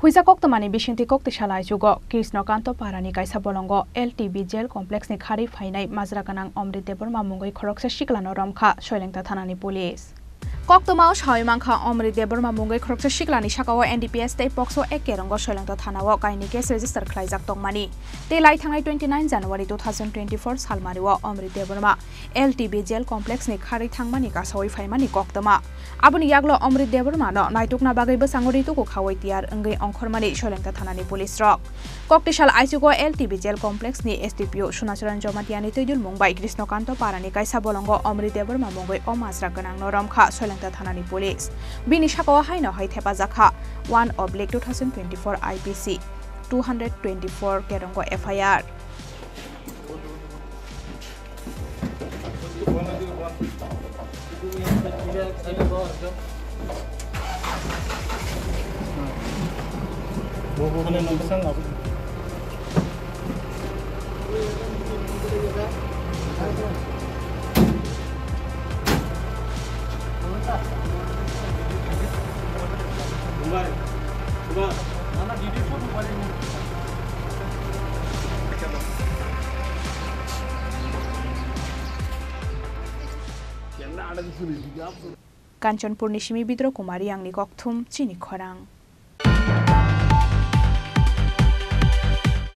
Huijak Koktwmani Bisingtwi Koktisal Aichukgo Krisna Kanta Parani Kaisa Bolongo LTV jail complex ni Kharwi Phainai Majra Gwnang Amri Debbarma mungwi Khoroksa Sikla no Romkha Chailengta Thanani police. Koktwmani Chailengta Amri Debbarma mungwi Khoroksa Sikla ni sakao NDPS tei pokso ekerongo Chailengta Thanao kaini case register khlaijak tongmani. Telai thangai 29 January 2024 salmariwo Amri Debbarma LTV jail complex ni Kharwi thangmani kasawai phaimani Koktwma. Aboni yaglo Amri Debbarma no naitukna bagaibo sangori tuku khawai tiar engai ongkhormani Chailengta Thanani police rok. Koktisal Aichukgo LTV jail complex ni SDPO Sunacharan Jomatiani Tujul mungbai Krisna Kanta Parani Kaisa Bolongo Amri Debbarma mungwi Majra Gwnang no Romkha Chailengta Thanani police. Bini sakao haino hai thepajaka 1/2024 IPC 224 kerongo FIR. Kanchanpur ni Simi Bidro Kumari angni Koktum chini khorang.